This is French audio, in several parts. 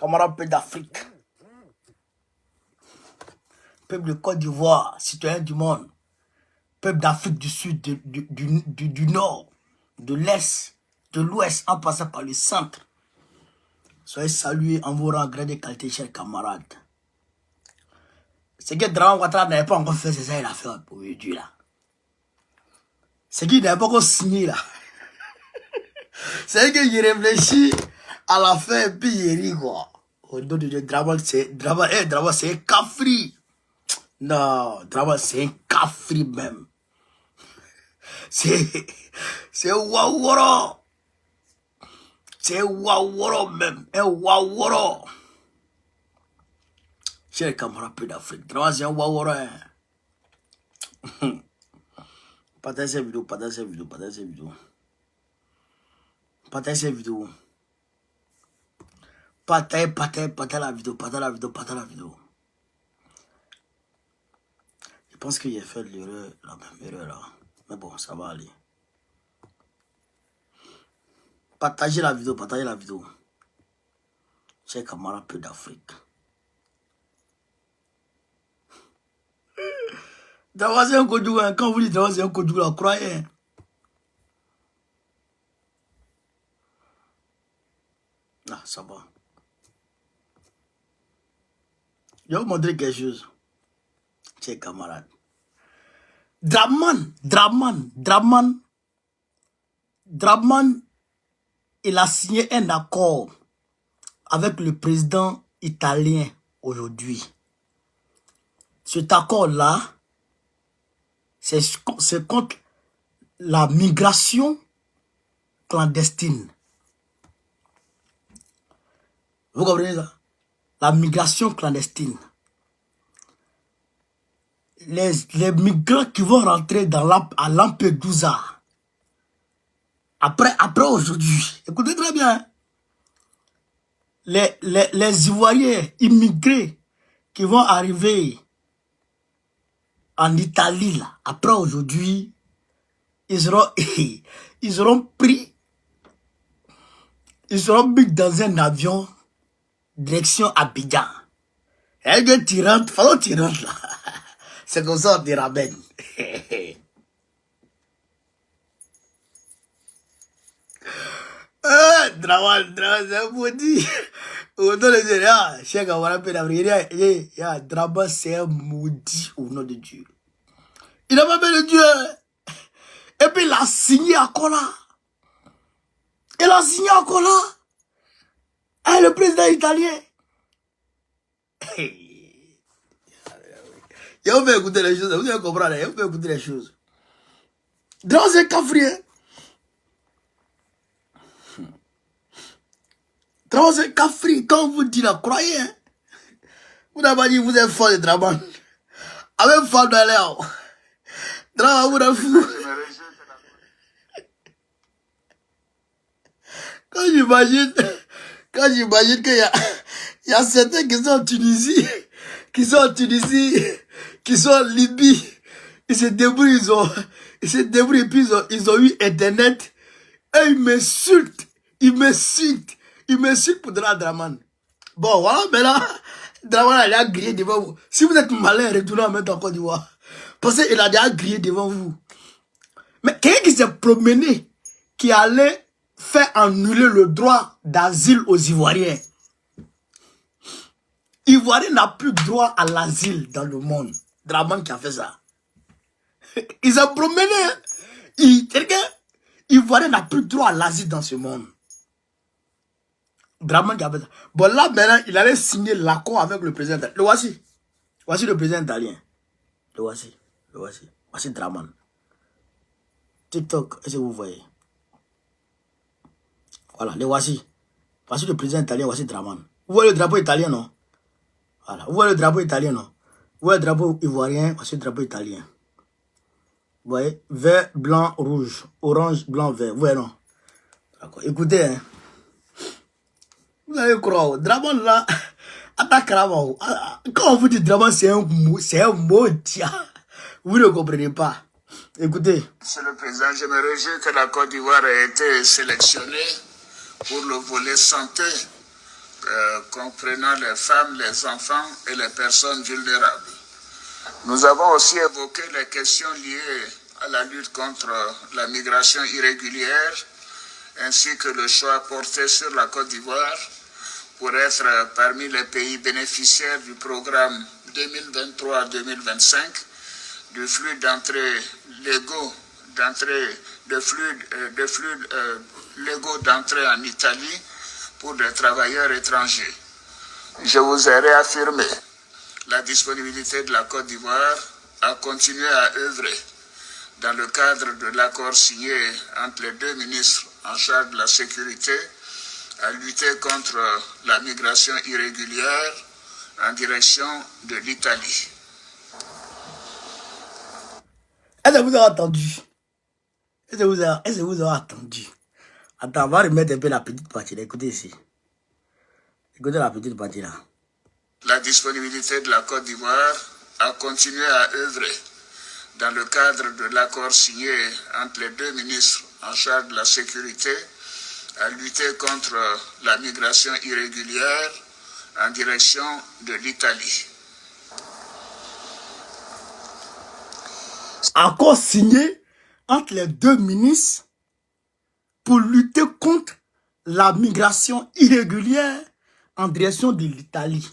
camarades peuple d'Afrique, peuple de Côte d'Ivoire, citoyens du monde, peuple d'Afrique du Sud, du Nord, de l'Est, de l'Ouest, en passant par le centre. Soyez salués en vos rangs, gré de qualité, chers camarades. Ce que Draman Ouattara n'avait pas encore fait, c'est ça qu'il a fait pour aujourd'hui là. Ce qu'il n'avait pas encore signé là. C'est qu'il réfléchit à la fin et puis il rit quoi. Au nom de Dieu, Draman c'est un cafri. Non, Draman c'est un cafri même. C'est Waworo. C'est Waworo même. Un Waworo. Chers camarades peu d'Afrique, Draman c'est un Waworo. Partagez cette vidéo, partagez cette vidéo, partagez cette vidéo. Partagez cette vidéo. Partagez la vidéo, partagez la vidéo, partagez la vidéo. Je pense qu'il a fait l'erreur, la même erreur là. Mais bon, ça va aller. Partagez la vidéo, partagez la vidéo. Chers camarades peu d'Afrique. Draman c'est un Kodjou, quand vous dites Draman c'est un Kodjou, là, croyez. Ah, ça va. Je vais vous montrer quelque chose. Chers camarades. Draman, il a signé un accord avec le président italien aujourd'hui. Cet accord-là, c'est contre la migration clandestine. Vous comprenez ça? La migration clandestine. Les migrants qui vont rentrer à Lampedusa, après aujourd'hui, écoutez très bien, les Ivoiriens immigrés qui vont arriver en Italie, là, après aujourd'hui, ils seront pris, ils seront mis dans un avion, direction Abidjan. Et que tu rentres, là. C'est comme ça on te ramène. Draman, c'est un maudit. Au nom de Dieu, chers camarades peu d'Afrique, Draman, c'est un maudit au nom de Dieu. Il n'a pas fait de Dieu. Et puis il a signé encore là. Il a signé encore là. Et le président italien. Et on peut écouter les choses, vous allez comprendre, on peut écouter les choses. Dans un cafrier. Dans un cafrier, quand on vous dit la croyez, hein? Vous n'avez pas dit vous êtes fort de Draman. Avec fort de l'air. Draman, vous êtes fou. Quand j'imagine qu'il y a certains qui sont en Tunisie, qui sont en Libye, ils se débrouillent, et puis ils ont eu Internet, et ils m'insultent pour donner à Draman. Bon, voilà, mais là, Draman, il a grillé devant vous. Si vous êtes malin, retournez en même temps en Côte d'Ivoire. Parce qu'il a déjà grillé devant vous. Mais quelqu'un qui s'est promené, qui allait faire annuler le droit d'asile aux Ivoiriens. Ivoirien n'a plus droit à l'asile dans le monde. Draman qui a fait ça. Ils ont promené. Quelqu'un, Ivoirien n'a plus droit à l'asile dans ce monde. Draman qui a fait ça. Bon là maintenant, il allait signer l'accord avec le président. Le voici. Voici le président italien. Le voici. Voici Draman. TikTok, est-ce que vous voyez? Voilà, les voici. Voici le président italien, voici Draman. Vous voyez le drapeau italien, non? Voilà, vous voyez le drapeau italien, non? Vous voyez le drapeau ivoirien, voici le drapeau italien. Vous voyez? Vert, blanc, rouge. Orange, blanc, vert. Vous voyez, non? D'accord. Écoutez, hein. Vous allez croire, Draman là, attaque-moi. Quand on vous dit Draman, c'est un maudit. Vous ne comprenez pas. Écoutez. Monsieur le Président, je me réjouis que la Côte d'Ivoire ait été sélectionnée pour le volet santé comprenant les femmes, les enfants et les personnes vulnérables. Nous avons aussi évoqué les questions liées à la lutte contre la migration irrégulière, ainsi que le choix porté sur la Côte d'Ivoire pour être parmi les pays bénéficiaires du programme 2023-2025 du flux d'entrée légaux légaux d'entrée en Italie pour des travailleurs étrangers. Je vous ai réaffirmé la disponibilité de la Côte d'Ivoire à continuer à œuvrer dans le cadre de l'accord signé entre les deux ministres en charge de la sécurité à lutter contre la migration irrégulière en direction de l'Italie. Est-ce que vous avez entendu? Est-ce que vous avez entendu? Attends, on va remettre un peu la petite partie. Écoutez ici. Écoutez la petite partie là. La disponibilité de la Côte d'Ivoire à continuer à œuvrer dans le cadre de l'accord signé entre les deux ministres en charge de la sécurité à lutter contre la migration irrégulière en direction de l'Italie. Accord signé entre les deux ministres pour lutter contre la migration irrégulière en direction de l'Italie.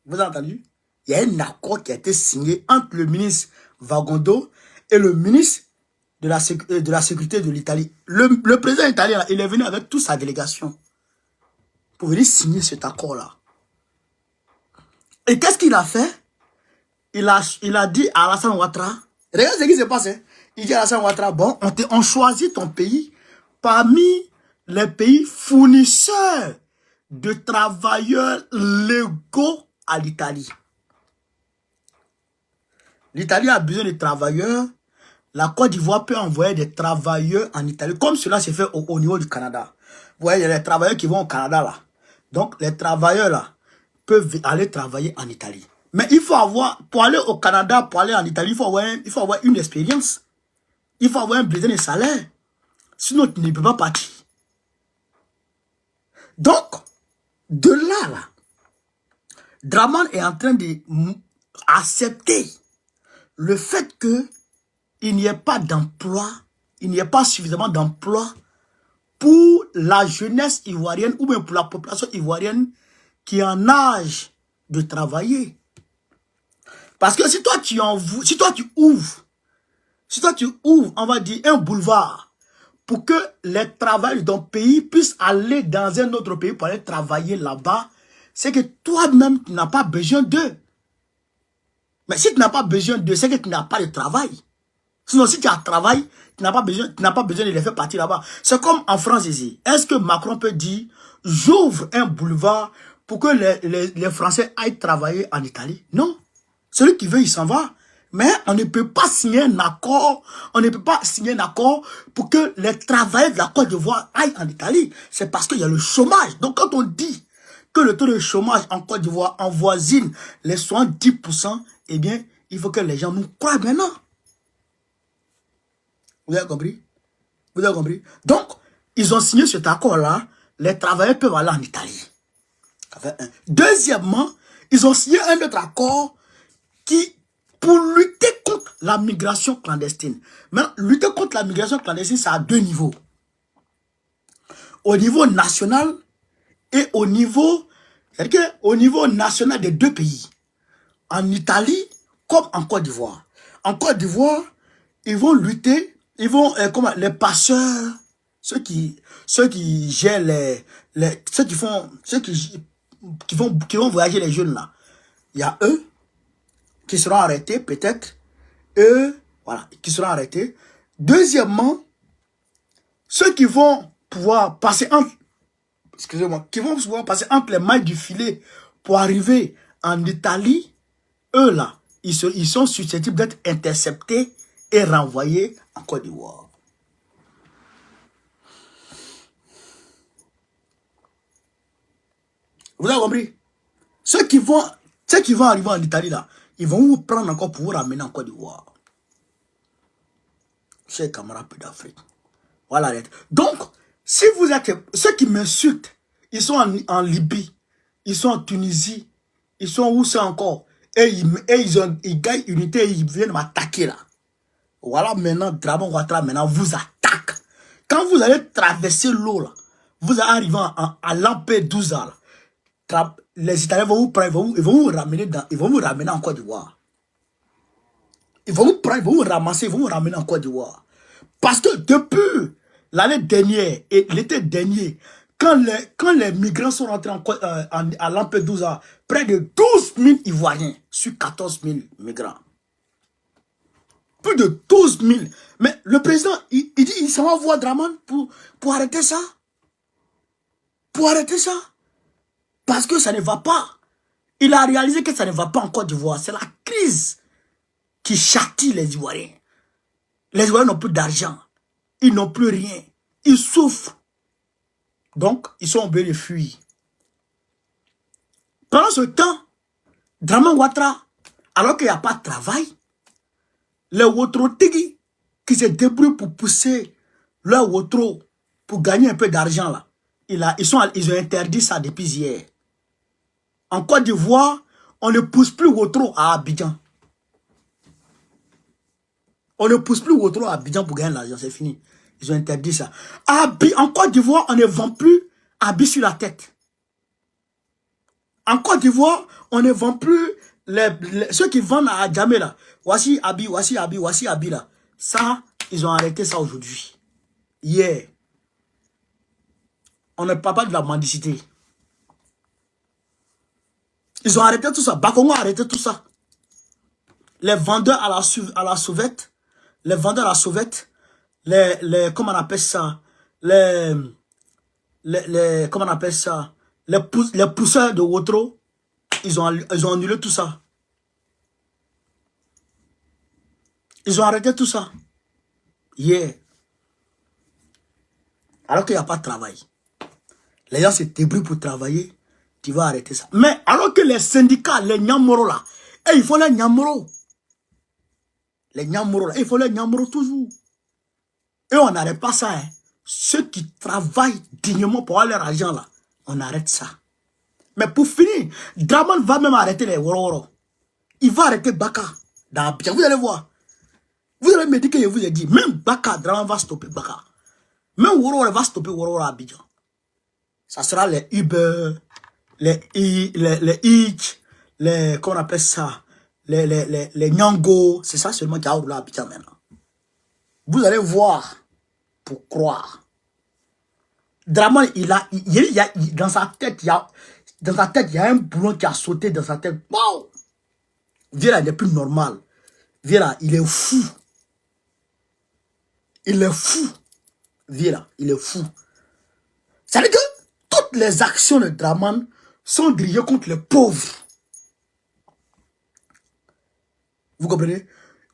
Vous avez entendu? Il y a un accord qui a été signé entre le ministre Vagondo et le ministre de la sécurité de l'Italie. Le président italien, il est venu avec toute sa délégation pour venir signer cet accord-là. Et qu'est-ce qu'il a fait? Il a dit à Alassane Ouattara, regarde ce qui se passe. Il dit à Alassane Ouattara, bon, on choisit ton pays parmi les pays fournisseurs de travailleurs légaux à l'Italie. L'Italie a besoin de travailleurs. La Côte d'Ivoire peut envoyer des travailleurs en Italie, comme cela s'est fait au niveau du Canada. Vous voyez, il y a des travailleurs qui vont au Canada là. Donc, les travailleurs là peuvent aller travailler en Italie. Mais il faut avoir, pour aller au Canada, pour aller en Italie, il faut avoir une expérience. Il faut avoir un bulletin de salaire. Sinon, tu ne peux pas partir. Donc, de là, Dramane est en train d'accepter le fait que il n'y ait pas d'emploi, il n'y ait pas suffisamment d'emploi pour la jeunesse ivoirienne ou même pour la population ivoirienne qui est en âge de travailler. Parce que si toi tu ouvres, on va dire, un boulevard pour que les travailleurs de ton pays puissent aller dans un autre pays pour aller travailler là-bas, c'est que toi-même, tu n'as pas besoin d'eux. Mais si tu n'as pas besoin d'eux, c'est que tu n'as pas de travail. Sinon, si tu as travail, tu n'as pas besoin de les faire partir là-bas. C'est comme en France ici. Est-ce que Macron peut dire, j'ouvre un boulevard pour que les Français aillent travailler en Italie? Non. Celui qui veut, il s'en va. Mais on ne peut pas signer un accord. On ne peut pas signer un accord pour que les travailleurs de la Côte d'Ivoire aillent en Italie. C'est parce qu'il y a le chômage. Donc quand on dit que le taux de chômage en Côte d'Ivoire avoisine les 70%, eh bien, il faut que les gens nous croient maintenant. Vous avez compris? Vous avez compris? Donc, ils ont signé cet accord-là. Les travailleurs peuvent aller en Italie. Deuxièmement, ils ont signé un autre accord pour lutter contre la migration clandestine. Mais lutter contre la migration clandestine, c'est à deux niveaux. Au niveau national et au niveau national des deux pays. En Italie comme en Côte d'Ivoire. En Côte d'Ivoire, ils vont lutter. Ils vont, les passeurs, ceux qui gèrent ceux qui vont voyager les jeunes là. Il y a eux qui seront arrêtés peut-être. Eux, voilà, qui seront arrêtés. Deuxièmement, ceux qui vont pouvoir passer entre les mailles du filet pour arriver en Italie, eux là, ils sont susceptibles d'être interceptés et renvoyés en Côte d'Ivoire. Vous avez compris? Ceux qui vont arriver en Italie là, ils vont vous prendre encore pour vous ramener en Côte d'Ivoire. Chers camarades d'Afrique. Voilà. Donc, si vous êtes ceux qui m'insultent, Ils sont en Libye. Ils sont en Tunisie. Ils sont où c'est encore? Et ils gagnent unité et ils viennent m'attaquer là. Voilà maintenant, Draman Ouattara maintenant vous attaque. Quand vous allez traverser l'eau là, vous allez arriver à Lampedusa là, les Italiens vont vous prendre, ils vont vous ramener en Côte d'Ivoire. Ils vont vous prendre, ils vont vous ramasser, ils vont vous ramener en Côte d'Ivoire. Parce que depuis l'année dernière et l'été dernier, quand les migrants sont rentrés à Lampedusa, près de 12 000 Ivoiriens sur 14 000 migrants. Plus de 12 000. Mais le président, il dit il s'en va voir Draman pour arrêter ça. Pour arrêter ça. Parce que ça ne va pas. Il a réalisé que ça ne va pas en Côte d'Ivoire. C'est la crise qui châtie les Ivoiriens. Les Ivoiriens n'ont plus d'argent. Ils n'ont plus rien. Ils souffrent. Donc, ils sont obligés de fuir. Pendant ce temps, Draman Ouattara, alors qu'il n'y a pas de travail, les Wotro-Tigi qui se débrouillent pour pousser leur Wotro pour gagner un peu d'argent là. Ils ont interdit ça depuis hier. En Côte d'Ivoire, on ne pousse plus Wotro à Abidjan. On ne pousse plus Wotro à Abidjan pour gagner l'argent, c'est fini. Ils ont interdit ça. En Côte d'Ivoire, on ne vend plus habits sur la tête. En Côte d'Ivoire, on ne vend plus ceux qui vendent à Djamé là. Voici habit, voici habit, voici habit là. Ça, ils ont arrêté ça aujourd'hui. Hier. On ne parle pas de la mendicité. Ils ont arrêté tout ça. Bakongo a arrêté tout ça. Les vendeurs à la sauvette, les vendeurs à la sauvette, comment on appelle ça, comment on appelle ça, les pousseurs de Wotro, ils ont annulé tout ça. Ils ont arrêté tout ça. Hier. Alors qu'il n'y a pas de travail. Les gens se débrouillent pour travailler. Tu vas arrêter ça. Mais alors que les syndicats, les Nyamoro là, il faut les Nyamoro. Les Nyamoro là, il faut les Nyamoro toujours. Et on n'arrête pas ça. Hein. Ceux qui travaillent dignement pour avoir leur argent là, on arrête ça. Mais pour finir, Draman va même arrêter les Woro. Il va arrêter Baka. Dans Abidjan, vous allez voir. Vous allez me dire que je vous ai dit, même Baka, Draman va stopper Baka. Même Woro va stopper Woro à Abidjan. Ça sera les Uber, les Hitch, comment on appelle ça, les Nyango. C'est ça seulement qui a ouvert Abidjan maintenant. Vous allez voir pour croire. Draman, dans sa tête, il y a un boulon qui a sauté dans sa tête. Wow! Viera, il n'est plus normal. Viera, il est fou. Il est fou. Viera, il est fou. Ça veut dire que toutes les actions de Draman sont dirigées contre les pauvres. Vous comprenez?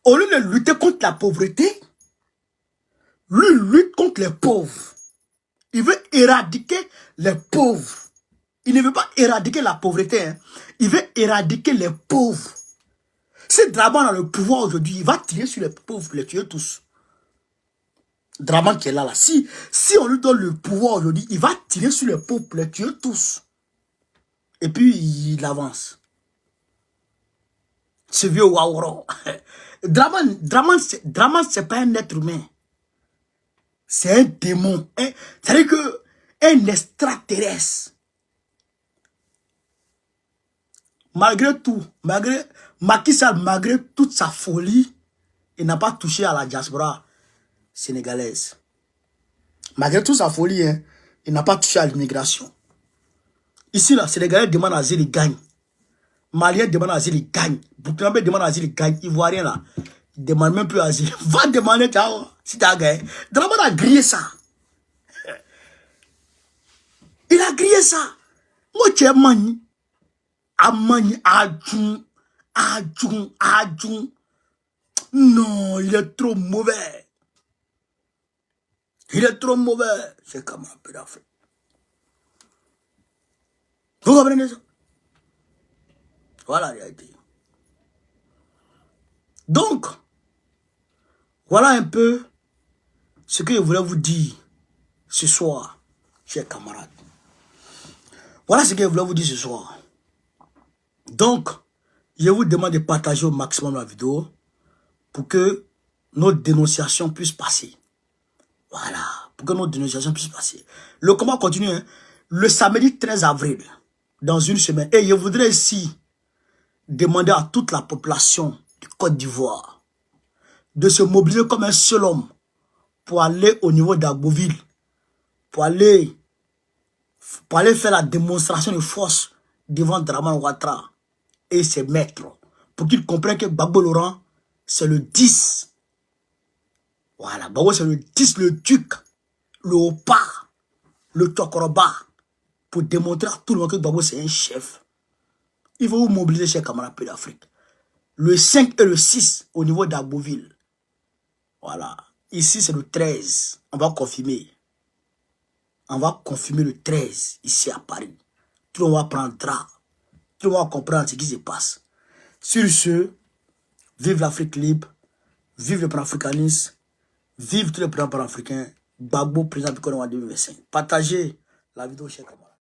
Au lieu de lutter contre la pauvreté, lui lutte contre les pauvres. Il veut éradiquer les pauvres. Il ne veut pas éradiquer la pauvreté. Hein. Il veut éradiquer les pauvres. Si Draman a le pouvoir aujourd'hui, il va tirer sur les pauvres, les tuer tous. Draman qui est là. Si on lui donne le pouvoir aujourd'hui, il va tirer sur les pauvres, les tuer tous. Et puis, il avance. Ce vieux Waworo. Draman, c'est pas un être humain. C'est un démon. C'est-à-dire que un extraterrestre. Malgré tout, Macky Sall, malgré toute sa folie, il n'a pas touché à la diaspora sénégalaise. Malgré toute sa folie, hein, il n'a pas touché à l'immigration. Ici, là, Sénégalais demandent asile, ils gagnent. Maliens demandent asile, ils gagnent. Burkinabé demande asile, ils gagnent. Ivoiriens, là, ils ne demandent même plus asile. Va demander, ciao, si tu as gagné. Draman a grillé ça. Il a grillé ça. Moi, tu es mani. Amani, adjoum. Non, il est trop mauvais. Il est trop mauvais. C'est comme un peu d'Afrique. Vous comprenez ça? Voilà la réalité. Donc, voilà un peu ce que je voulais vous dire ce soir, chers camarades. Voilà ce que je voulais vous dire ce soir. Donc, je vous demande de partager au maximum la vidéo pour que nos dénonciations puissent passer. Voilà, pour que nos dénonciations puissent passer. Le combat continue, hein, le samedi 13 avril, dans une semaine. Et je voudrais ici demander à toute la population de Côte d'Ivoire de se mobiliser comme un seul homme pour aller au niveau d'Agboville, pour aller faire la démonstration de force devant Dramane Ouattara et ses maîtres, pour qu'ils comprennent que Gbagbo Laurent, c'est le 10. Voilà, Gbagbo c'est le 10, le duc, le Opa, le Tokoroba, pour démontrer à tout le monde que Gbagbo c'est un chef. Il faut vous mobiliser, chers camarades Pays d'Afrique. Le 5 et le 6 au niveau d'Agboville. Voilà. Ici, c'est le 13. On va confirmer. On va confirmer le 13 ici à Paris. Tout le monde va prendre drap. Tout le monde va comprendre ce qui se passe. Sur ce, vive l'Afrique libre. Vive le panafricanisme. Vive tous les présidents panafricains. Gbagbo, président du Congo en 2025. Partagez la vidéo, chers camarades.